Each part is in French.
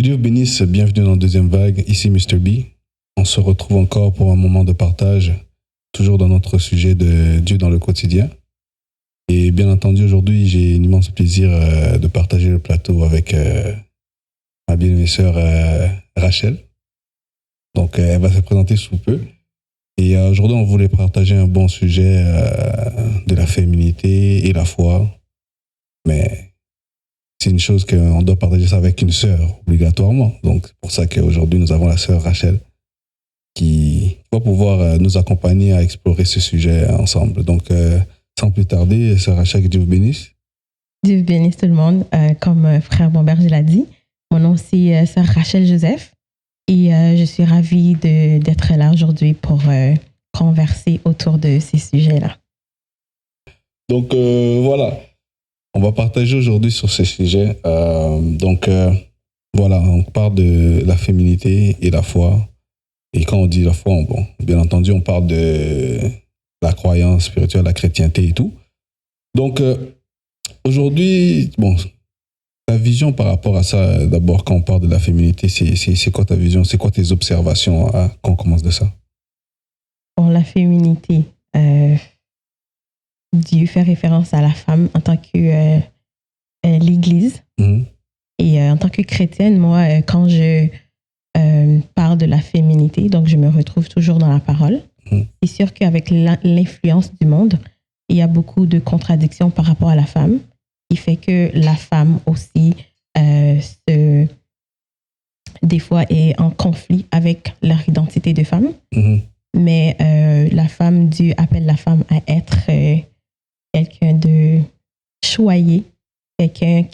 Dieu vous bénisse, bienvenue dans la deuxième vague. Ici Mr. B. On se retrouve encore pour un moment de partage, toujours dans notre sujet de Dieu dans le quotidien. Et bien entendu, aujourd'hui, j'ai un immense plaisir de partager le plateau avec ma bien-aimée sœur Rachel. Donc, elle va se présenter sous peu. Et aujourd'hui, on voulait partager un bon sujet de la féminité et la foi. Mais c'est une chose qu'on doit partager ça avec une sœur, obligatoirement. Donc, c'est pour ça qu'aujourd'hui, nous avons la sœur Rachel qui va pouvoir nous accompagner à explorer ce sujet ensemble. Donc, sans plus tarder, sœur Rachel, que Dieu vous bénisse. Dieu bénisse tout le monde. Comme frère Bomberger l'a dit, mon nom c'est sœur Rachel Joseph et je suis ravie d'être là aujourd'hui pour converser autour de ces sujets-là. Donc, voilà. On va partager aujourd'hui sur ce sujet. Voilà, on parle de la féminité et la foi. Et quand on dit la foi, bon, bien entendu, on parle de la croyance spirituelle, la chrétienté et tout. Donc, aujourd'hui, bon, ta vision par rapport à ça, d'abord, quand on parle de la féminité, c'est quoi ta vision? C'est quoi tes observations quand on commence de ça? Bon, la féminité, Dieu fait référence à la femme en tant que l'Église. Mm-hmm. Et en tant que chrétienne, moi, quand je parle de la féminité, donc je me retrouve toujours dans la parole. Mm-hmm. C'est sûr qu'avec l'influence du monde, il y a beaucoup de contradictions par rapport à la femme, qui fait que la femme aussi, des fois, est en conflit avec leur identité de femme. Mm-hmm. Mais la femme, Dieu appelle la femme à être quelqu'un de choyé, quelqu'un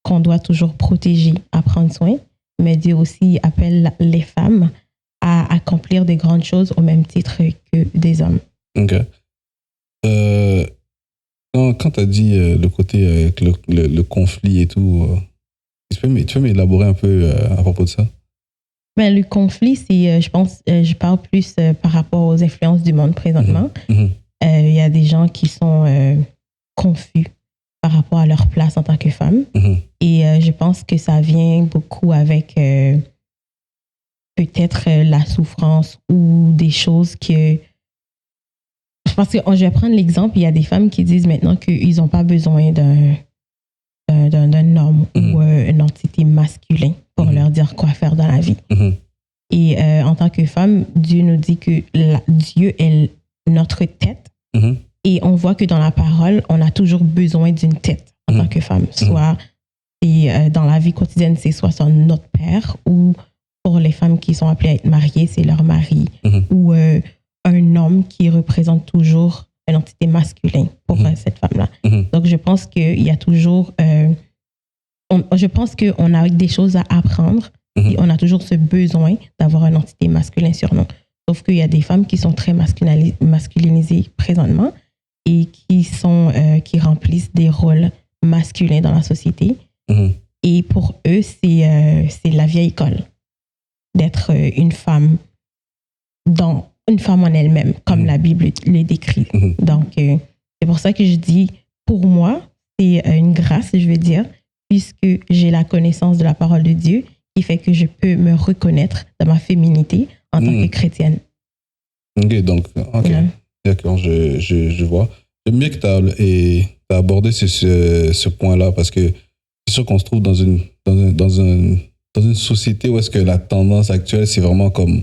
qu'on doit toujours protéger, à prendre soin. Mais Dieu aussi appelle les femmes à accomplir des grandes choses au même titre que des hommes. Ok. Quand tu as dit le côté avec le conflit et tout, tu peux m'élaborer un peu à propos de ça? Ben, le conflit, c'est, je pense, je parle plus par rapport aux influences du monde présentement. Mm-hmm. Y a des gens qui sont confus par rapport à leur place en tant que femme. Mm-hmm. Et je pense que ça vient beaucoup avec peut-être la souffrance ou des choses que... Parce que je vais prendre l'exemple, il y a des femmes qui disent maintenant qu'ils n'ont pas besoin d'un homme Mm-hmm. ou une entité masculine pour Mm-hmm. leur dire quoi faire dans la vie. Mm-hmm. Et en tant que femme, Dieu nous dit que Dieu est notre tête. Mm-hmm. Et on voit que dans la parole, on a toujours besoin d'une tête en tant que femme. Soit dans la vie quotidienne, c'est soit notre père, ou pour les femmes qui sont appelées à être mariées, c'est leur mari. Mm-hmm. Ou un homme qui représente toujours une entité masculine pour cette femme-là. Mm-hmm. Donc, je pense qu'il y a toujours... je pense qu'on a des choses à apprendre. Et on a toujours ce besoin d'avoir une entité masculine sur nous. Sauf qu'il y a des femmes qui sont très masculinisées présentement et qui remplissent des rôles masculins dans la société. Mm-hmm. Et pour eux, c'est la vieille école d'être une femme en elle-même, comme la Bible le décrit. Mm-hmm. Donc, c'est pour ça que je dis, pour moi, c'est une grâce, je veux dire, puisque j'ai la connaissance de la parole de Dieu qui fait que je peux me reconnaître dans ma féminité en tant que chrétienne. Ok, donc, yeah. D'accord, je vois. J'aime bien que tu as abordé ce point-là parce que c'est sûr qu'on se trouve dans une société où est-ce que la tendance actuelle, c'est vraiment comme...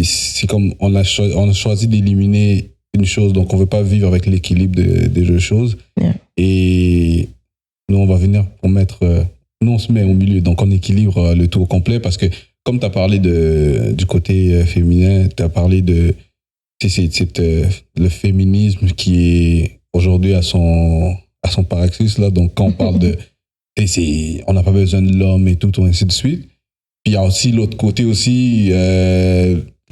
C'est comme on a choisi d'éliminer une chose, donc on ne veut pas vivre avec l'équilibre des deux choses. Yeah. Et nous, on va venir pour mettre... nous, on se met au milieu, donc on équilibre le tout au complet parce que comme tu as parlé du côté féminin, tu as parlé de le féminisme qui est aujourd'hui à son paroxysme là. Donc quand on parle de on n'a pas besoin de l'homme et tout, ainsi de suite. Puis il y a aussi l'autre côté aussi,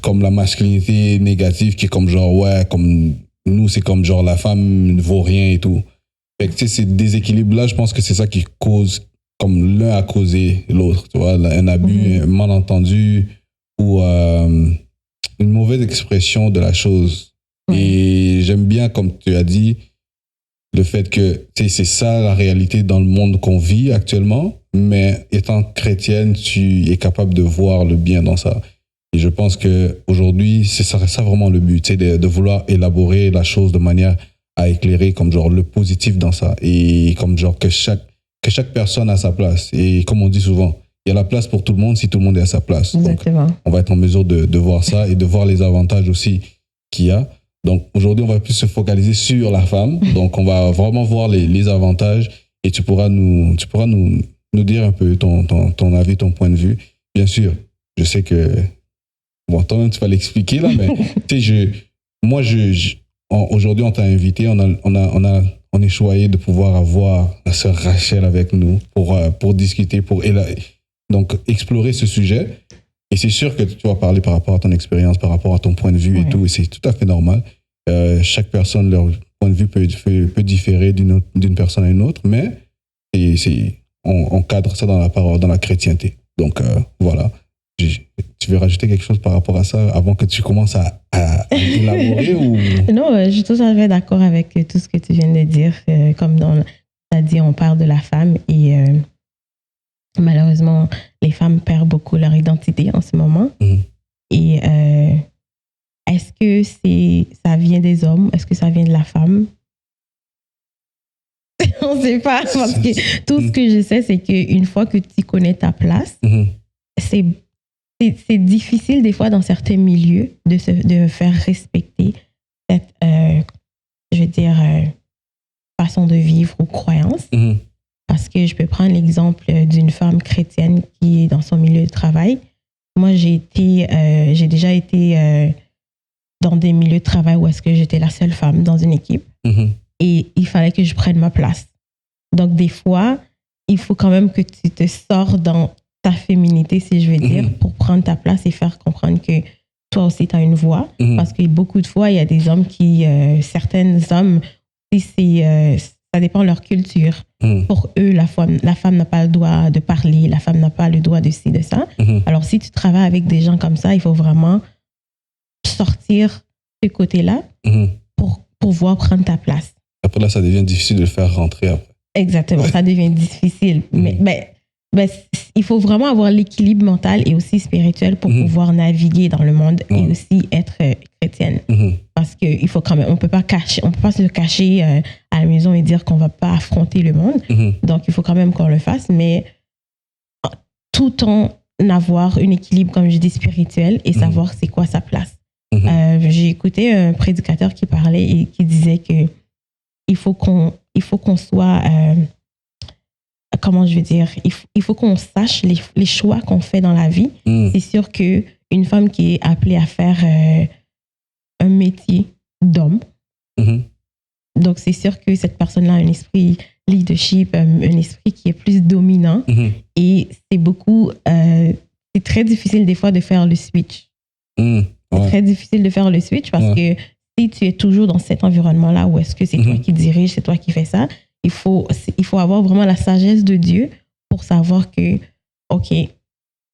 comme la masculinité négative qui est comme genre, ouais, comme nous, c'est comme genre la femme ne vaut rien et tout. Fait que ces déséquilibres-là, je pense que c'est ça qui cause, comme l'un a causé l'autre, tu vois, un abus, un malentendu ou une mauvaise expression de la chose. Et j'aime bien, comme tu as dit, le fait que c'est ça la réalité dans le monde qu'on vit actuellement, mais étant chrétienne, tu es capable de voir le bien dans ça. Et je pense qu'aujourd'hui, c'est ça vraiment le but, de vouloir élaborer la chose de manière à éclairer comme genre le positif dans ça. Et comme genre que chaque personne a sa place. Et comme on dit souvent, il y a la place pour tout le monde si tout le monde est à sa place. Exactement. Donc, on va être en mesure de voir ça et de voir les avantages aussi qu'il y a. Donc aujourd'hui, on va plus se focaliser sur la femme. Donc on va vraiment voir les avantages et tu pourras nous dire un peu ton avis, ton point de vue. Bien sûr, je sais que bon, toi-même tu vas l'expliquer là, mais tu sais, aujourd'hui on t'a invité, on est choyé de pouvoir avoir la sœur Rachel avec nous pour discuter, donc explorer ce sujet. Et c'est sûr que tu vas parler par rapport à ton expérience, par rapport à ton point de vue et tout, et c'est tout à fait normal. Chaque personne, leur point de vue peut différer d'une personne à une autre, mais on cadre ça dans la parole, dans la chrétienté. Donc voilà. Tu veux rajouter quelque chose par rapport à ça avant que tu commences à élaborer ou... Non, je suis tout à fait d'accord avec tout ce que tu viens de dire. Comme tu as dit, on parle de la femme et malheureusement, les femmes perdent beaucoup leur identité en ce moment. Et est-ce que ça vient des hommes? Est-ce que ça vient de la femme? On ne sait pas. Parce que tout ce que je sais, c'est qu'une fois que tu connais ta place, c'est difficile des fois dans certains milieux de faire respecter cette, je veux dire, façon de vivre ou croyance. Parce que je peux prendre l'exemple d'une femme chrétienne qui est dans son milieu de travail. Moi, j'ai déjà été dans des milieux de travail où est-ce que j'étais la seule femme dans une équipe. Et il fallait que je prenne ma place. Donc, des fois, il faut quand même que tu te sors dans ta féminité, si je veux dire, pour prendre ta place et faire comprendre que toi aussi, tu as une voix. Parce que beaucoup de fois, il y a des hommes certains hommes, ça dépend de leur culture. Pour eux, la femme n'a pas le droit de parler, la femme n'a pas le droit de ci, de ça. Alors, si tu travailles avec des gens comme ça, il faut vraiment sortir ce côté-là pour pouvoir prendre ta place. Après, là, ça devient difficile de le faire rentrer après. Exactement, ça devient difficile. Mais il faut vraiment avoir l'équilibre mental et aussi spirituel pour pouvoir naviguer dans le monde et aussi être chrétienne. Parce qu'il faut quand même, on peut pas se le cacher à la maison et dire qu'on va pas affronter le monde. Donc, il faut quand même qu'on le fasse, mais tout en avoir un équilibre, comme je dis, spirituel et savoir c'est quoi sa place. J'ai écouté un prédicateur qui parlait et qui disait que il faut qu'on soit, comment je veux dire, il faut qu'on sache les choix qu'on fait dans la vie. C'est sûr qu'une femme qui est appelée à faire un métier d'homme, donc c'est sûr que cette personne-là a un esprit leadership, un esprit qui est plus dominant et c'est très difficile des fois de faire le switch. C'est très difficile de faire le switch parce que si tu es toujours dans cet environnement-là où est-ce que c'est toi qui dirige, c'est toi qui fais ça, il faut avoir vraiment la sagesse de Dieu pour savoir que, OK,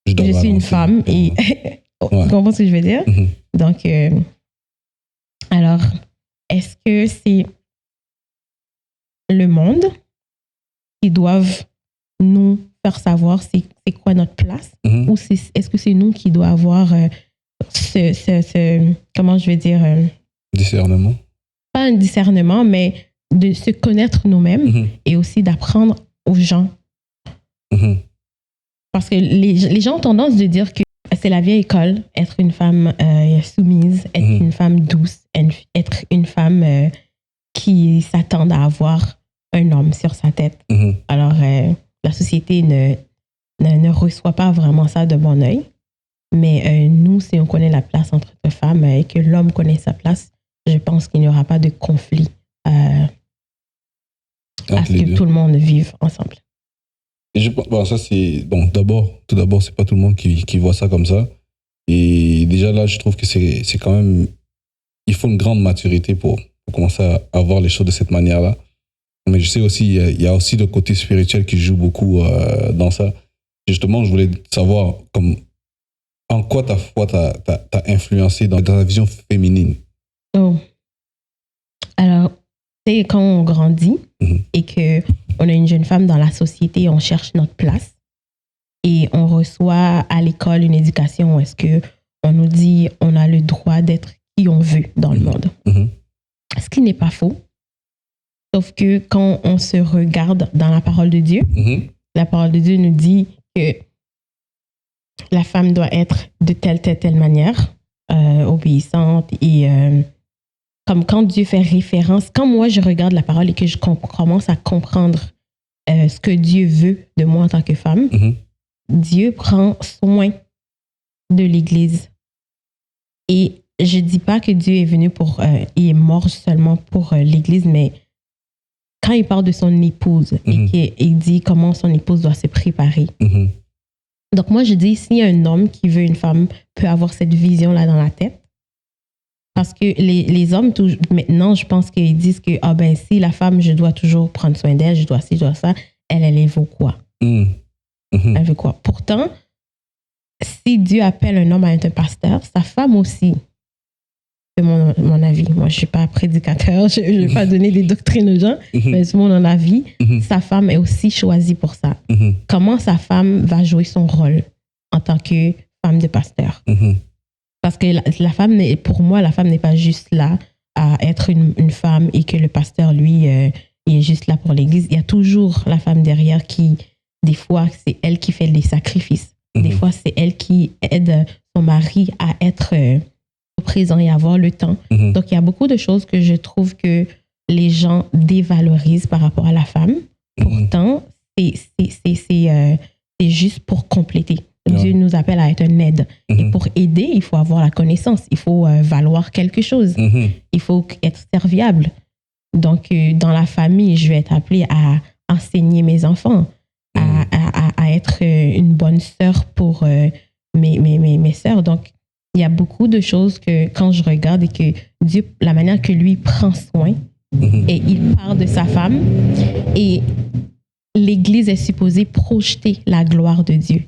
je suis une femme et tu comprends ce que je veux dire? Donc, alors, est-ce que c'est le monde qui doivent nous faire savoir c'est quoi notre place ou est-ce que c'est nous qui doit avoir comment je vais dire discernement? Pas un discernement, mais de se connaître nous-mêmes et aussi d'apprendre aux gens. Parce que les gens ont tendance de dire que c'est la vieille école, être une femme soumise, être une femme douce, être une femme qui s'attend à avoir un homme sur sa tête. Alors, la société ne reçoit pas vraiment ça de bon œil. Mais nous, si on connaît la place entre deux femmes et que l'homme connaît sa place, je pense qu'il n'y aura pas de conflit à ce que tout le monde vive ensemble. Et ça c'est tout d'abord c'est pas tout le monde qui voit ça comme ça. Et déjà là, je trouve que c'est quand même, il faut une grande maturité pour commencer à voir les choses de cette manière-là. Mais je sais aussi, il y a aussi le côté spirituel qui joue beaucoup dans ça. Justement, je voulais savoir en quoi ta foi t'a influencé dans ta vision féminine. Alors, c'est quand on grandit et qu'on a une jeune femme dans la société, on cherche notre place et on reçoit à l'école une éducation où est-ce qu'on nous dit on a le droit d'être qui on veut dans le monde. Ce qui n'est pas faux. Sauf que quand on se regarde dans la parole de Dieu, la parole de Dieu nous dit que la femme doit être de telle manière, obéissante et comme quand Dieu fait référence, quand moi je regarde la parole et que je commence à comprendre ce que Dieu veut de moi en tant que femme, Dieu prend soin de l'Église. Et je dis pas que Dieu est venu il est mort seulement pour l'Église, mais quand il parle de son épouse et qu'il dit comment son épouse doit se préparer. Donc moi je dis, si un homme qui veut une femme peut avoir cette vision-là dans la tête, parce que les hommes, maintenant, je pense qu'ils disent que si la femme, je dois toujours prendre soin d'elle, je dois ci, je dois ça, elle vaut quoi? Elle veut quoi? Pourtant, si Dieu appelle un homme à être un pasteur, sa femme aussi, c'est mon avis. Moi, je ne suis pas prédicateur, je ne vais pas donner des doctrines aux gens, mais c'est mon avis. Sa femme est aussi choisie pour ça. Comment sa femme va jouer son rôle en tant que femme de pasteur? Parce que la femme, pour moi, la femme n'est pas juste là à être une femme et que le pasteur, lui, il est juste là pour l'Église. Il y a toujours la femme derrière qui, des fois, c'est elle qui fait les sacrifices. Des fois, c'est elle qui aide son mari à être présent et avoir le temps. Donc, il y a beaucoup de choses que je trouve que les gens dévalorisent par rapport à la femme. Pourtant, c'est juste pour compléter. Dieu nous appelle à être un aide. Et pour aider, il faut avoir la connaissance. Il faut valoir quelque chose. Il faut être serviable. Donc, dans la famille, je vais être appelée à enseigner mes enfants, à être une bonne sœur pour mes sœurs. Donc, il y a beaucoup de choses que quand je regarde et que Dieu, la manière que lui prend soin, et il parle de sa femme, et l'Église est supposée projeter la gloire de Dieu.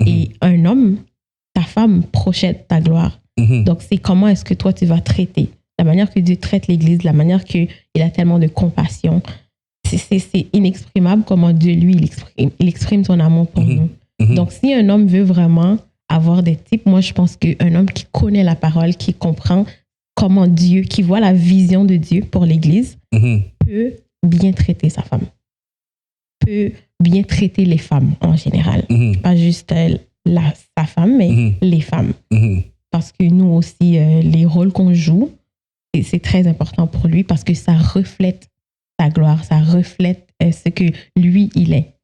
Et un homme, ta femme projette ta gloire. Donc, c'est comment est-ce que toi, tu vas traiter. La manière que Dieu traite l'Église, la manière qu'il a tellement de compassion. C'est inexprimable comment Dieu, lui, il exprime son amour pour nous. Donc, si un homme veut vraiment avoir des types, moi, je pense qu'un homme qui connaît la parole, qui comprend comment Dieu, qui voit la vision de Dieu pour l'Église, peut bien traiter sa femme. Peut bien traiter les femmes en général. Pas juste sa femme, mais les femmes. Parce que nous aussi, les rôles qu'on joue, c'est très important pour lui parce que ça reflète sa gloire, ça reflète ce que lui, il est.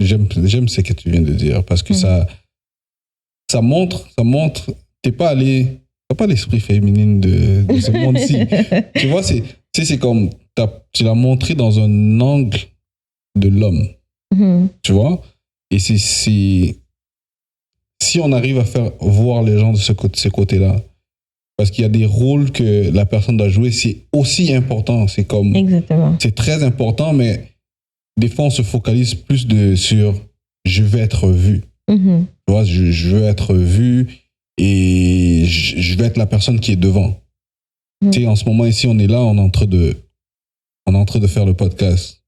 J'aime ce que tu viens de dire parce que ça montre, t'as pas l'esprit féminin de ce monde-ci. Tu vois, c'est comme, tu l'as montré dans un angle de l'homme. Tu vois? Et si on arrive à faire voir les gens de ce côté-là, parce qu'il y a des rôles que la personne doit jouer, c'est aussi important. C'est comme, exactement. C'est très important, mais des fois, on se focalise plus sur je veux être vu. Tu vois, je veux être vu et je veux être la personne qui est devant. Tu sais, en ce moment, ici, on est là, on est en train de faire le podcast.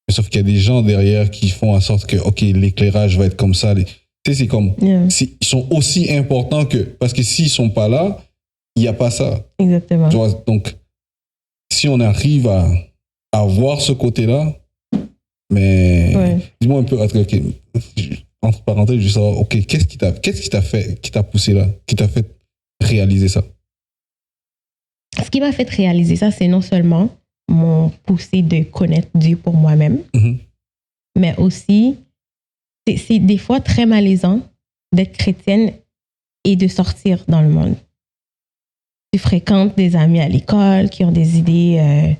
Sauf qu'il y a des gens derrière qui font en sorte que, OK, l'éclairage va être comme ça. Tu sais, c'est comme, ils sont aussi importants parce que s'ils sont pas là, il n'y a pas ça. Exactement. Tu vois, donc, si on arrive à voir ce côté-là, mais dis-moi un peu, entre parenthèses, je veux savoir, OK, qu'est-ce qui t'a poussé là, qui t'a fait réaliser ça? Ce qui m'a fait réaliser ça, c'est non seulement mon poussé de connaître Dieu pour moi-même, mais aussi, c'est des fois très malaisant d'être chrétienne et de sortir dans le monde. Tu fréquentes des amis à l'école qui ont des idées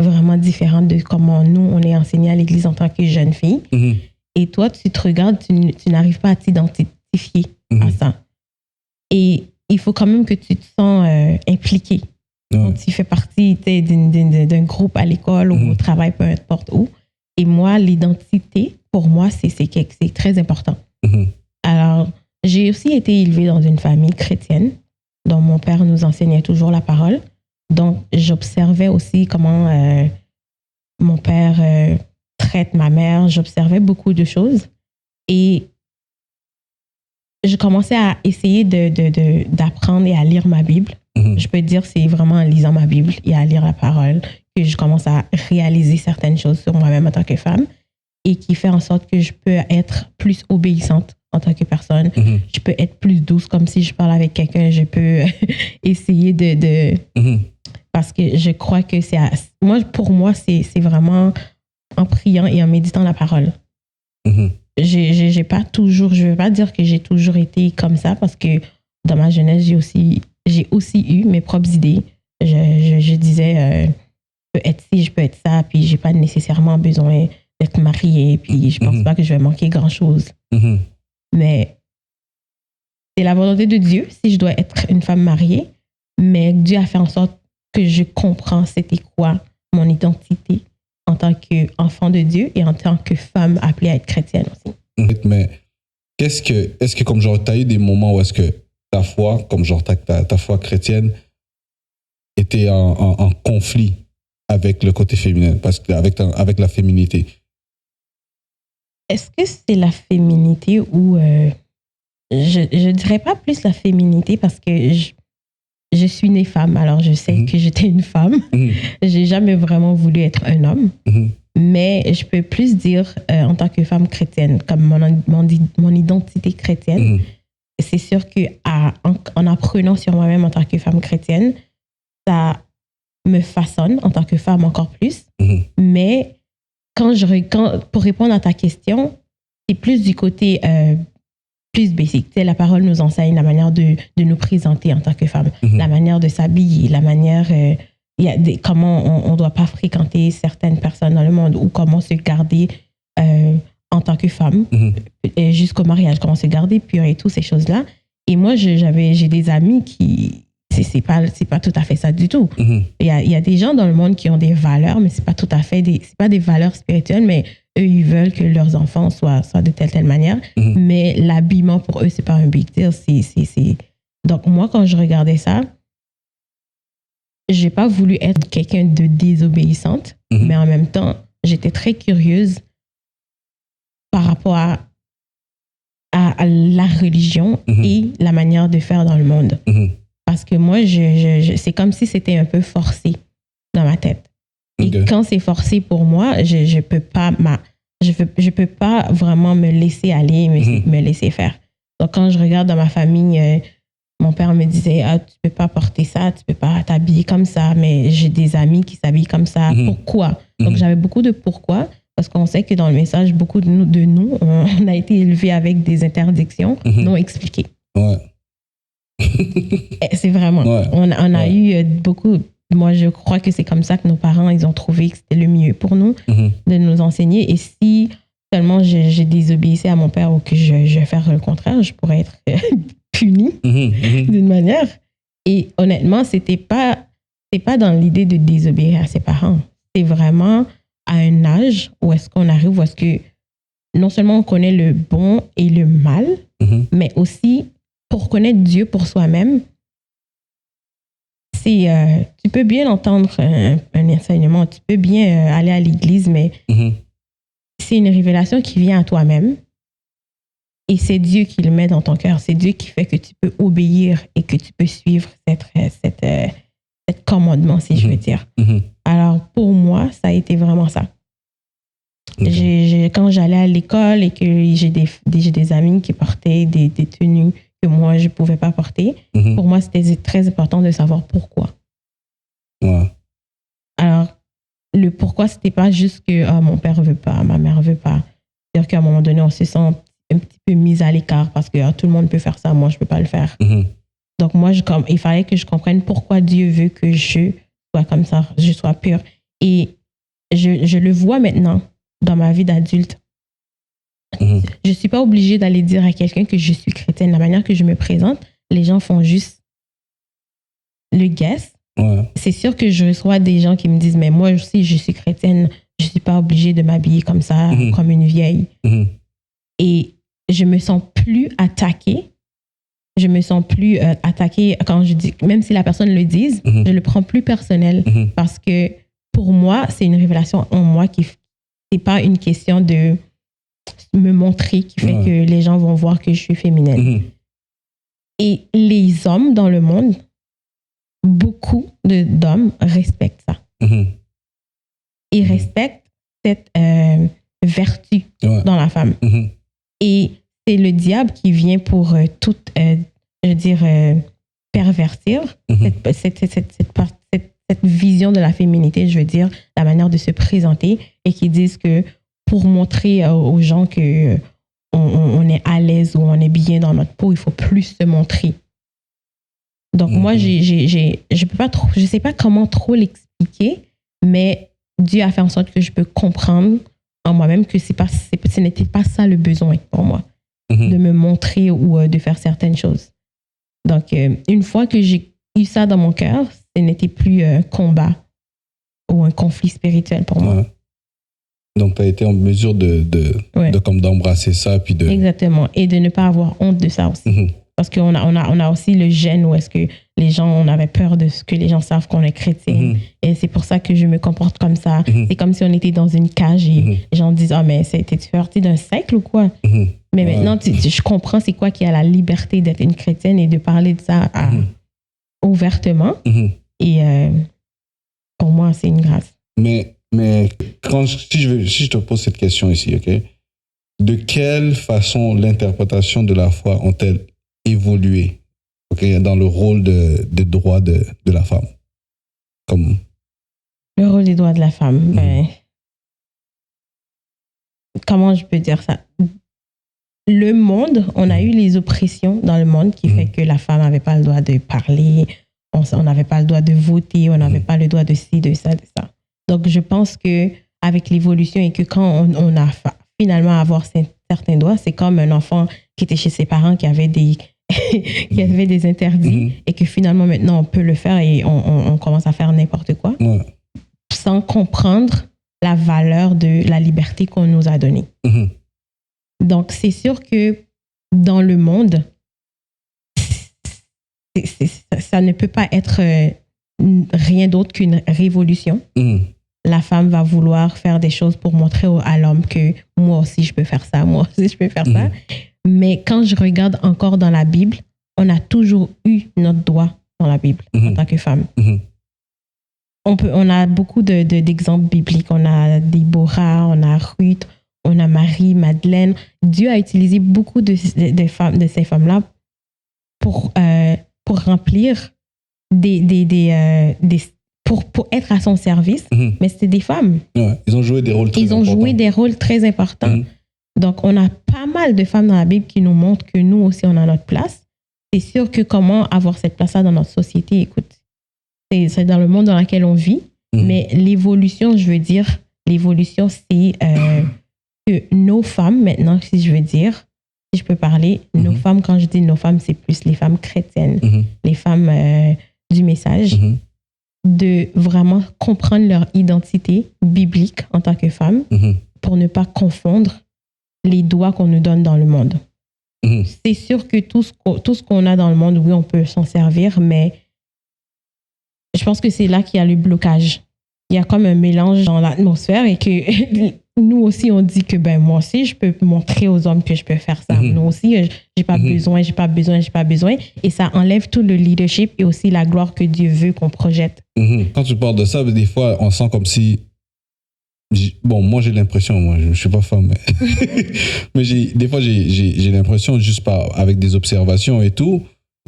vraiment différentes de comment nous, on est enseigné à l'église en tant que jeune fille. Et toi, tu te regardes, tu n'arrives pas à t'identifier à ça. Et il faut quand même que tu te sens impliqué. Donc, tu fais partie d'un groupe à l'école ou au travail, peu importe où. Et moi, l'identité, pour moi, c'est très important. Alors, j'ai aussi été élevée dans une famille chrétienne, dont mon père nous enseignait toujours la parole. Donc, j'observais aussi comment mon père traite ma mère. J'observais beaucoup de choses. Et je commençais à essayer d'apprendre et à lire ma Bible. Je peux dire que c'est vraiment en lisant ma Bible et à lire la parole que je commence à réaliser certaines choses sur moi-même en tant que femme et qui fait en sorte que je peux être plus obéissante en tant que personne. Je peux être plus douce, comme si je parle avec quelqu'un, je peux essayer parce que je crois que pour moi, c'est vraiment en priant et en méditant la parole. J'ai pas toujours, je veux pas dire que j'ai toujours été comme ça parce que dans ma jeunesse, j'ai aussi eu mes propres idées. Je disais, je peux être ci, je peux être ça, puis j'ai pas nécessairement besoin d'être mariée, puis je pense pas que je vais manquer grand-chose. Mais c'est la volonté de Dieu si je dois être une femme mariée, mais Dieu a fait en sorte que je comprends c'était quoi mon identité en tant qu'enfant de Dieu et en tant que femme appelée à être chrétienne aussi. Mais est-ce que comme genre, tu as eu des moments où est-ce que ta foi, comme genre ta foi chrétienne, était en conflit avec le côté féminin, parce que avec la féminité? Est-ce que c'est la féminité ou je dirais pas plus la féminité parce que je suis née femme, alors je sais que j'étais une femme. J'ai jamais vraiment voulu être un homme. Mais je peux plus dire en tant que femme chrétienne, comme mon identité chrétienne, c'est sûr qu'en apprenant sur moi-même en tant que femme chrétienne, ça me façonne en tant que femme encore plus. Mais pour répondre à ta question, c'est plus du côté plus basique. Tu sais, la parole nous enseigne la manière de nous présenter en tant que femme, la manière de s'habiller, la manière... comment on ne doit pas fréquenter certaines personnes dans le monde ou comment se garder en tant que femme jusqu'au mariage, comment se garder pure et toutes ces choses-là. Et moi, j'ai des amis qui... C'est pas tout à fait ça du tout. Il y a des gens dans le monde qui ont des valeurs, mais c'est pas tout à fait c'est pas des valeurs spirituelles, mais eux, ils veulent que leurs enfants soient de telle manière. Mais l'habillement, pour eux, c'est pas un big deal. Donc, moi, quand je regardais ça, j'ai pas voulu être quelqu'un de désobéissante, mais en même temps, j'étais très curieuse par rapport à la religion et la manière de faire dans le monde. Parce que moi, c'est comme si c'était un peu forcé dans ma tête. Et quand c'est forcé pour moi, je peux pas vraiment me laisser aller, me laisser faire. Donc, quand je regarde dans ma famille, mon père me disait, tu peux pas porter ça, tu peux pas t'habiller comme ça, mais j'ai des amis qui s'habillent comme ça. Pourquoi? Donc, j'avais beaucoup de pourquoi, parce qu'on sait que dans le message, beaucoup de nous on a été élevés avec des interdictions non expliquées. C'est vraiment. On a eu beaucoup... Moi, je crois que c'est comme ça que nos parents, ils ont trouvé que c'était le mieux pour nous de nous enseigner. Et si seulement j'ai désobéissé à mon père ou que je vais faire le contraire, je pourrais être punie d'une manière. Et honnêtement, c'est pas dans l'idée de désobéir à ses parents. C'est vraiment à un âge où est-ce qu'on arrive, où est-ce que non seulement on connaît le bon et le mal, mais aussi pour connaître Dieu pour soi-même. Tu peux bien entendre un enseignement, tu peux bien aller à l'église, mais c'est une révélation qui vient à toi-même. Et c'est Dieu qui le met dans ton cœur. C'est Dieu qui fait que tu peux obéir et que tu peux suivre cette commandement, si je veux dire. Alors, pour moi, ça a été vraiment ça. Quand j'allais à l'école et que j'ai des amis qui portaient des tenues que moi, je ne pouvais pas porter, pour moi, c'était très important de savoir pourquoi. Alors, le pourquoi, ce n'était pas juste que mon père ne veut pas, ma mère ne veut pas. C'est-à-dire qu'à un moment donné, on se sent un petit peu mise à l'écart parce que tout le monde peut faire ça, moi, je ne peux pas le faire. Donc, moi, il fallait que je comprenne pourquoi Dieu veut que je sois comme ça, je sois pure. Et je le vois maintenant dans ma vie d'adulte. Je ne suis pas obligée d'aller dire à quelqu'un que je suis chrétienne. La manière que je me présente, les gens font juste le guess. C'est sûr que je reçois des gens qui me disent, mais moi aussi, je suis chrétienne, je ne suis pas obligée de m'habiller comme ça, comme une vieille. Et je me sens plus attaquée je me sens plus attaquée quand je dis, même si la personne le dise, je le prends plus personnel parce que pour moi, c'est une révélation en moi qui c'est pas une question de me montrer qui fait que les gens vont voir que je suis féminine. Et les hommes dans le monde, beaucoup d'hommes respectent ça. Ils respectent cette vertu dans la femme. Et c'est le diable qui vient pour tout, pervertir cette vision de la féminité, je veux dire, la manière de se présenter, et qui disent que pour montrer aux gens que on est à l'aise ou on est bien dans notre peau, il faut plus se montrer. Donc moi, je peux pas trop, je sais pas comment trop l'expliquer, mais Dieu a fait en sorte que je peux comprendre en moi-même que ce n'était pas ça le besoin pour moi, de me montrer ou de faire certaines choses. Donc, une fois que j'ai eu ça dans mon cœur, ce n'était plus un combat ou un conflit spirituel pour moi. Donc, tu as été en mesure d'embrasser ça. Puis Exactement. Et de ne pas avoir honte de ça aussi. Parce qu'on a aussi le gêne où est-ce que les gens, on avait peur de ce que les gens savent qu'on est chrétien. Et c'est pour ça que je me comporte comme ça. C'est comme si on était dans une cage et les gens disent, ah, mais t'es-tu sorti d'un siècle ou quoi? Mais maintenant, je comprends c'est quoi qui a la liberté d'être une chrétienne et de parler de ça ouvertement. Et pour moi, c'est une grâce. Mais si je te pose cette question ici, ok, de quelle façon l'interprétation de la foi ont-elles évolué, dans le rôle des droits de la femme? Le rôle des droits de la femme, comment je peux dire ça? Le monde, on a eu les oppressions dans le monde qui fait que la femme n'avait pas le droit de parler, on n'avait pas le droit de voter, on n'avait pas le droit de ci, de ça, de ça. Donc, je pense qu'avec l'évolution et que quand on a finalement à avoir certains droits, c'est comme un enfant qui était chez ses parents qui avait des interdits et que finalement, maintenant, on peut le faire et on commence à faire n'importe quoi sans comprendre la valeur de la liberté qu'on nous a donnée. Donc, c'est sûr que dans le monde, ça ne peut pas être rien d'autre qu'une révolution. La femme va vouloir faire des choses pour montrer à l'homme que moi aussi je peux faire ça, moi aussi je peux faire ça. Mais quand je regarde encore dans la Bible, on a toujours eu notre droit dans la Bible en tant que femme. On a beaucoup d'exemples bibliques. On a Déborah, on a Ruth, on a Marie, Madeleine. Dieu a utilisé beaucoup de ces femmes-là pour remplir pour être à son service, mais c'était des femmes. Ils ont joué des rôles très importants. Donc, on a pas mal de femmes dans la Bible qui nous montrent que nous aussi, on a notre place. C'est sûr que comment avoir cette place-là dans notre société, écoute, c'est dans le monde dans lequel on vit, mais l'évolution, c'est que nos femmes, maintenant, si je peux parler, nos femmes, quand je dis nos femmes, c'est plus les femmes chrétiennes, les femmes du message, de vraiment comprendre leur identité biblique en tant que femme pour ne pas confondre les droits qu'on nous donne dans le monde. C'est sûr que tout ce qu'on a dans le monde, oui, on peut s'en servir, mais je pense que c'est là qu'il y a le blocage. Il y a comme un mélange dans l'atmosphère et que nous aussi, on dit que moi aussi, je peux montrer aux hommes que je peux faire ça. Nous aussi, j'ai pas besoin. Et ça enlève tout le leadership et aussi la gloire que Dieu veut qu'on projette. Quand tu parles de ça, des fois, on sent comme si... moi, j'ai l'impression, je ne suis pas femme, mais des fois, j'ai l'impression, juste avec des observations et tout,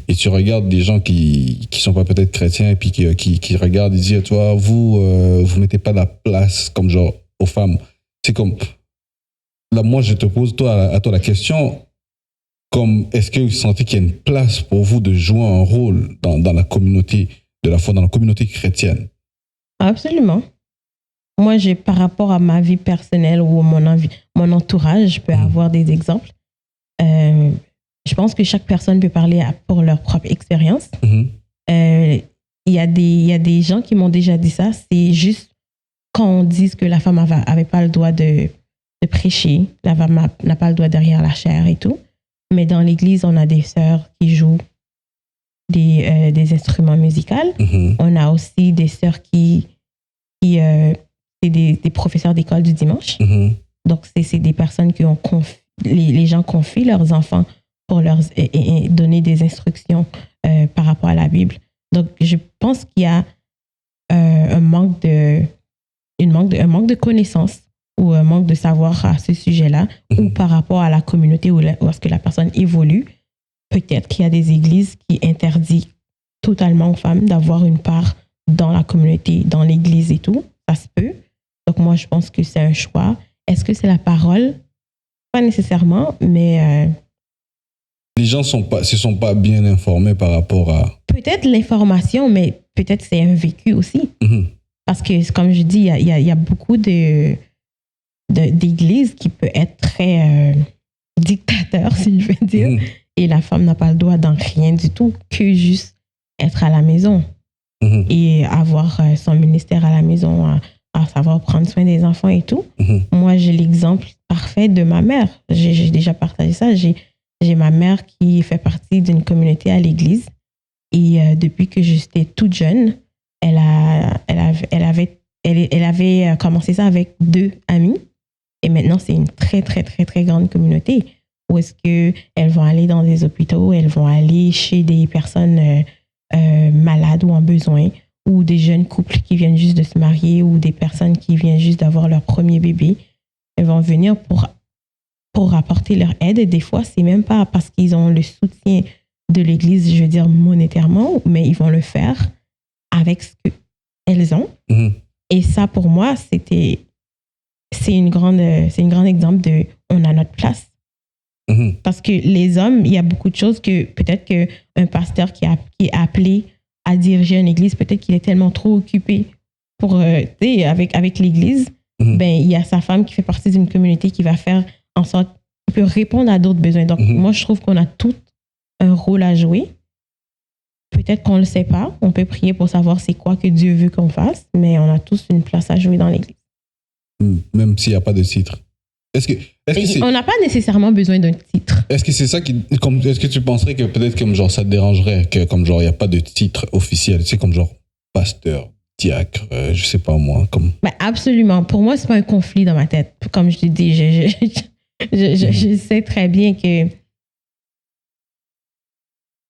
et tu regardes des gens qui sont pas peut-être chrétiens et puis qui regardent et disent, toi, vous mettez pas la place comme genre aux femmes. C'est comme, là, moi, je te pose à toi la question, comme, est-ce que vous sentez qu'il y a une place pour vous de jouer un rôle dans la communauté de la foi, dans la communauté chrétienne? Absolument. Moi, par rapport à ma vie personnelle ou mon entourage, je peux avoir des exemples. Je pense que chaque personne peut parler pour leur propre expérience. Il y a des gens qui m'ont déjà dit ça. C'est juste quand on dit que la femme n'avait pas le droit de prêcher, la femme n'a pas le droit derrière la chair et tout. Mais dans l'église, on a des sœurs qui jouent des instruments musicaux. On a aussi des sœurs qui c'est des professeurs d'école du dimanche. Donc, c'est des personnes qui ont les gens confient leurs enfants pour leur donner des instructions par rapport à la Bible. Donc, je pense qu'il y a un manque de connaissances ou un manque de savoir à ce sujet-là, ou par rapport à la communauté où est-ce que la personne évolue. Peut-être qu'il y a des églises qui interdisent totalement aux femmes d'avoir une part dans la communauté, dans l'église et tout. Ça se peut. Donc moi, je pense que c'est un choix. Est-ce que c'est la parole? Pas nécessairement, mais... Les gens se sont pas bien informés par rapport à... Peut-être l'information, mais peut-être c'est un vécu aussi. Parce que, comme je dis, il y a beaucoup d'églises qui peuvent être très dictateurs, si je veux dire. Et la femme n'a pas le droit dans rien du tout, que juste être à la maison et avoir son ministère à la maison, à savoir prendre soin des enfants et tout. Moi, j'ai l'exemple parfait de ma mère. J'ai déjà partagé ça. J'ai ma mère qui fait partie d'une communauté à l'église. Et depuis que j'étais toute jeune, elle avait commencé ça avec 2 amis. Et maintenant, c'est une très, très, très, très grande communauté où est-ce qu'elles vont aller dans des hôpitaux, elles vont aller chez des personnes malades ou en besoin, ou des jeunes couples qui viennent juste de se marier, ou des personnes qui viennent juste d'avoir leur premier bébé. Elles vont venir pour apporter leur aide. Et des fois, c'est même pas parce qu'ils ont le soutien de l'Église, je veux dire monétairement, mais ils vont le faire avec ce qu'elles ont. Et ça, pour moi, c'est une grande exemple de on a notre place. Parce que les hommes, il y a beaucoup de choses que peut-être qu'un pasteur qui est appelé à diriger une église, peut-être qu'il est tellement trop occupé pour avec l'église, ben il y a sa femme qui fait partie d'une communauté qui va faire en sorte qu'il peut répondre à d'autres besoins. Donc moi, je trouve qu'on a tout un rôle à jouer. Peut-être qu'on ne le sait pas. On peut prier pour savoir c'est quoi que Dieu veut qu'on fasse, mais on a tous une place à jouer dans l'église. Même s'il n'y a pas de titre. On n'a pas nécessairement besoin d'un titre. Est-ce que c'est ça est-ce que tu penserais que peut-être comme genre ça te dérangerait que comme genre il n'y a pas de titre officiel, tu sais, comme genre pasteur, diacre, je sais pas moi, comme... Ben absolument. Pour moi, c'est pas un conflit dans ma tête. Comme je te dis, je sais très bien que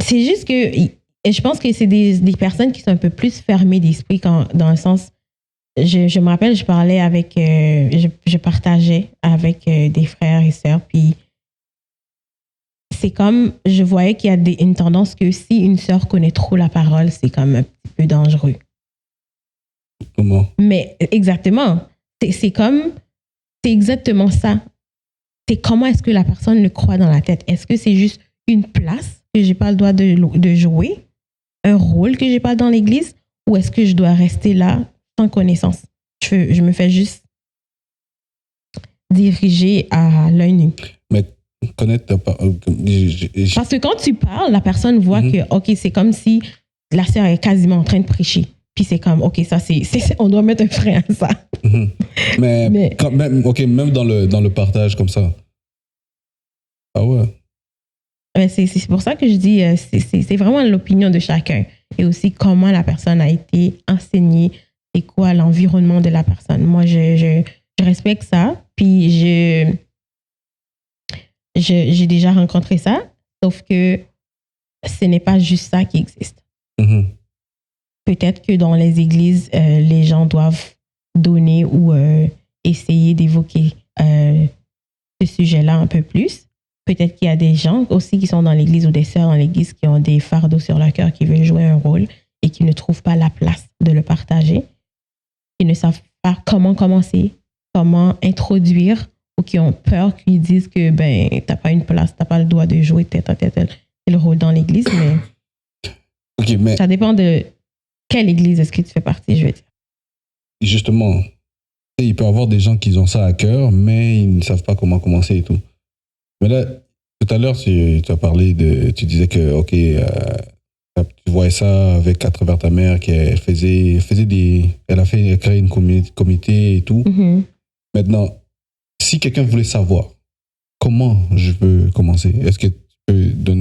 c'est juste que je pense que c'est des personnes qui sont un peu plus fermées d'esprit dans le sens. Je me rappelle, je parlais avec, je partageais avec des frères et sœurs, puis c'est comme, je voyais qu'il y a une tendance que si une sœur connaît trop la parole, c'est comme un petit peu dangereux. Comment? Mais exactement, c'est exactement ça. C'est comment est-ce que la personne le croit dans la tête. Est-ce que c'est juste une place que j'ai pas le droit de jouer, un rôle que j'ai pas dans l'église, ou est-ce que je dois rester là sans connaissance? Je me fais juste diriger à l'œil nu. Mais connaître pas. Parce que quand tu parles, la personne voit que, OK, c'est comme si la sœur est quasiment en train de prêcher. Puis c'est comme, OK, ça, on doit mettre un frein à ça. Mais quand même, OK, même dans le partage comme ça. Ah ouais. Mais c'est pour ça que je dis, c'est vraiment l'opinion de chacun. Et aussi comment la personne a été enseignée, c'est quoi l'environnement de la personne. Moi, je respecte ça. Puis j'ai déjà rencontré ça, sauf que ce n'est pas juste ça qui existe. Peut-être que dans les églises, les gens doivent donner ou essayer d'évoquer ce sujet-là un peu plus. Peut-être qu'il y a des gens aussi qui sont dans l'église ou des sœurs dans l'église qui ont des fardeaux sur leur cœur, qui veulent jouer un rôle et qui ne trouvent pas la place de le partager, qui ne savent pas comment commencer, comment introduire, ou qui ont peur, qui disent que ben t'as pas une place, t'as pas le droit de jouer tel rôle dans l'église, mais ça dépend de quelle église est-ce que tu fais partie, je veux dire. Justement, il peut y avoir des gens qui ont ça à cœur, mais ils ne savent pas comment commencer et tout. Mais là, tout à l'heure, tu as parlé tu disais que, OK, tu voyais ça à travers ta mère, qu'elle elle a créé une comité et tout. Maintenant, si quelqu'un voulait savoir comment je peux commencer, est-ce que tu peut donner